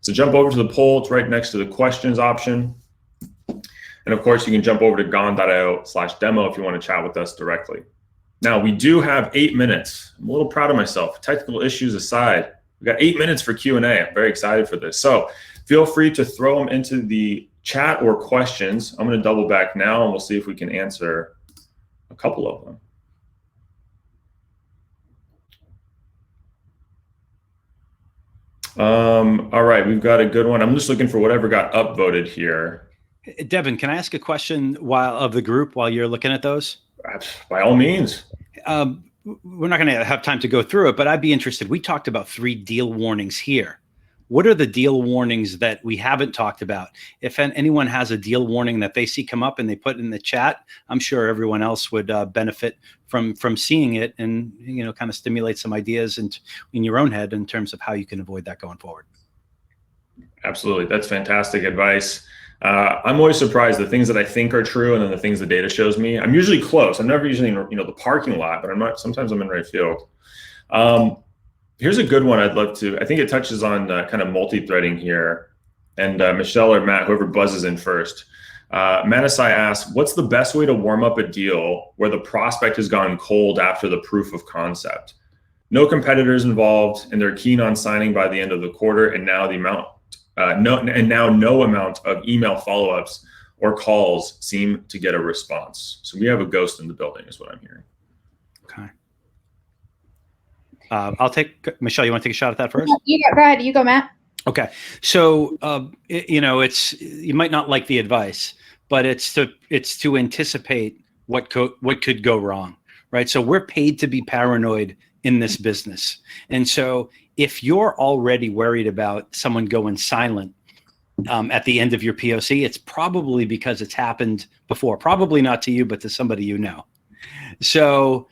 So jump over to the poll. It's right next to the questions option. And of course, you can jump over to Gong.io/demo if you want to chat with us directly. Now, we do have 8 minutes. I'm a little proud of myself. Technical issues aside, we got 8 minutes for Q&A. I'm very excited for this. So feel free to throw them into the chat or questions. I'm going to double back now, and we'll see if we can answer a couple of them. All right, we've got a good one. I'm just looking for whatever got upvoted here. Devin, can I ask a question of the group while you're looking at those? By all means. We're not going to have time to go through it, but I'd be interested. We talked about 3 deal warnings here. What are the deal warnings that we haven't talked about? If anyone has a deal warning that they see come up and they put in the chat, I'm sure everyone else would benefit from seeing it and, kind of stimulate some ideas in your own head in terms of how you can avoid that going forward. Absolutely. That's fantastic advice. I'm always surprised the things that I think are true and then the things the data shows me. I'm usually close. I'm never usually in the parking lot, but I'm not. Sometimes I'm in right field. Here's a good one I'd love to. I think it touches on kind of multi-threading here. And Michelle or Matt, whoever buzzes in first. Manasai asks, what's the best way to warm up a deal where the prospect has gone cold after the proof of concept? No competitors involved, and they're keen on signing by the end of the quarter, and now no amount of email follow-ups or calls seem to get a response. So we have a ghost in the building is what I'm hearing. Okay. I'll take, Michelle, you want to take a shot at that first? Go ahead. You go, Matt. Okay. So, you might not like the advice, but it's to anticipate what could go wrong, right? So we're paid to be paranoid in this business. And so if you're already worried about someone going silent at the end of your POC, it's probably because it's happened before, probably not to you, but to somebody you know. So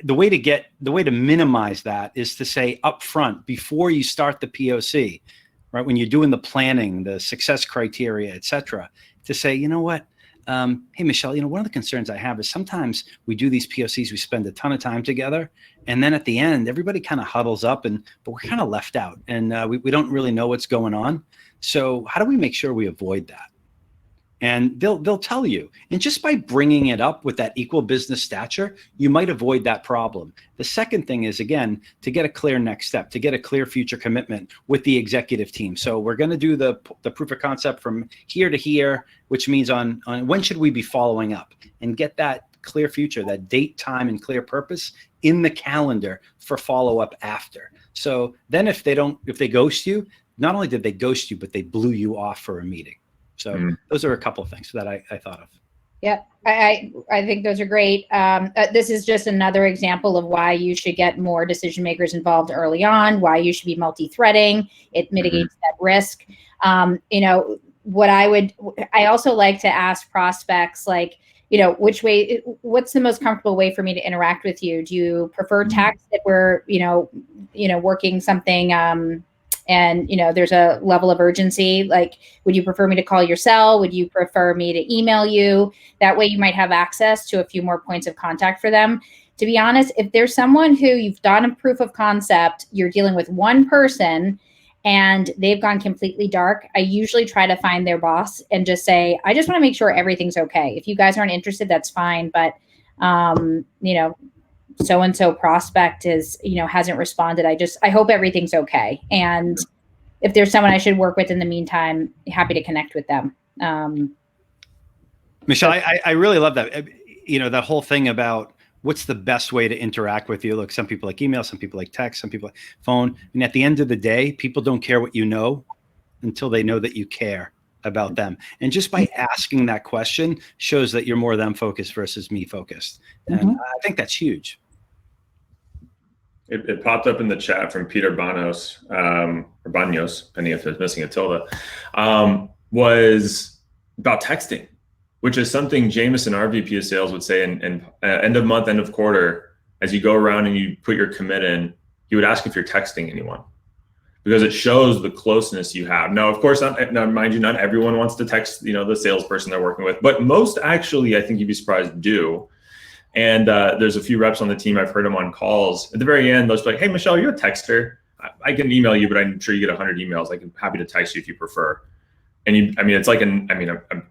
the way to minimize that is to say up front before you start the POC, right? When you're doing the planning, the success criteria, et cetera, to say, you know what? Hey, Michelle, one of the concerns I have is sometimes we do these POCs, we spend a ton of time together, and then at the end, everybody kind of huddles up, but we're kind of left out, and we don't really know what's going on. So how do we make sure we avoid that? And they'll tell you. And just by bringing it up with that equal business stature, you might avoid that problem. The second thing is, again, to get a clear next step, to get a clear future commitment with the executive team. So we're going to do the proof of concept from here to here, which means on when should we be following up, and get that clear future, that date, time, and clear purpose in the calendar for follow-up after. So then if they ghost you, not only did they ghost you, but they blew you off for a meeting. So those are a couple of things that I thought of. Yeah, I think those are great. This is just another example of why you should get more decision makers involved early on, why you should be multi-threading. It mitigates that risk. I also like to ask prospects, like, what's the most comfortable way for me to interact with you? Do you prefer text if we're, working something, and there's a level of urgency? Like, would you prefer me to call your cell? Would you prefer me to email you? That way you might have access to a few more points of contact for them. To be honest, if there's someone who you've done a proof of concept, you're dealing with one person and they've gone completely dark, I usually try to find their boss and just say, I just want to make sure everything's okay. If you guys aren't interested, that's fine. But, so-and-so prospect hasn't responded. I hope everything's okay. And if there's someone I should work with in the meantime, happy to connect with them. Michelle, I really love that. The whole thing about what's the best way to interact with you. Look, some people like email, some people like text, some people like phone. And at the end of the day, people don't care what you know until they know that you care about them. And just by asking that question shows that you're more them focused versus me focused. And I think that's huge. It popped up in the chat from Peter Banos, or Banos, depending if it's missing a tilde, was about texting, which is something Jameson, our VP of sales, would say in end of month, end of quarter, as you go around and you put your commit in, he would ask if you're texting anyone, because it shows the closeness you have. Now, of course, now, mind you, not everyone wants to text, the salesperson they're working with, but most actually, I think you'd be surprised, do. And there's a few reps on the team, I've heard them on calls. At the very end, they'll just be like, hey, Michelle, you're a texter. I can email you, but I'm sure you get 100 emails. I'm happy to text you if you prefer. And it's like, I've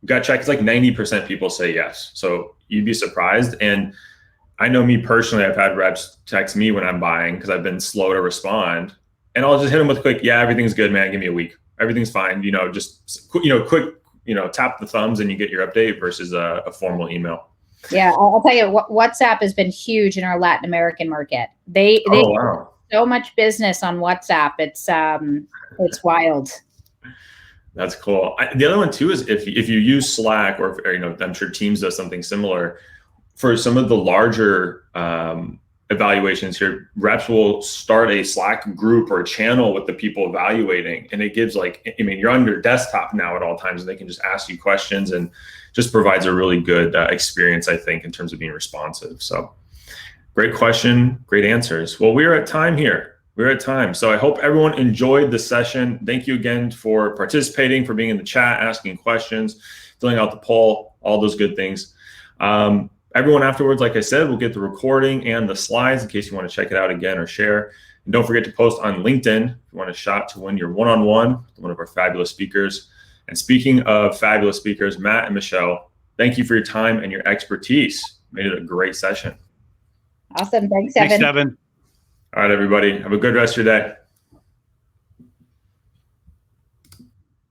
got checked, it's like 90% people say yes. So you'd be surprised. And I know me personally, I've had reps text me when I'm buying because I've been slow to respond. And I'll just hit them with a quick, yeah, everything's good, man. Give me a week. Everything's fine. Just quick, tap the thumbs and you get your update versus a formal email. Yeah, I'll tell you, WhatsApp has been huge in our Latin American market. They wow. do so much business on WhatsApp. It's wild. That's cool. The other one too is if you use Slack or I'm sure Teams does something similar for some of the larger evaluations here, reps will start a Slack group or a channel with the people evaluating, and it gives you're on your desktop now at all times, and they can just ask you questions, and just provides a really good experience, I think, in terms of being responsive. So great question, great answers. Well, we're at time here. We're at time. So I hope everyone enjoyed the session. Thank you again for participating, for being in the chat, asking questions, filling out the poll, all those good things. Everyone afterwards, like I said, will get the recording and the slides in case you want to check it out again or share. And don't forget to post on LinkedIn if you want a shot to win your one-on-one with one of our fabulous speakers. And speaking of fabulous speakers, Matt and Michelle, thank you for your time and your expertise. Made it a great session. Awesome. Thanks, Devin. Thanks, Devin. All right, everybody. Have a good rest of your day.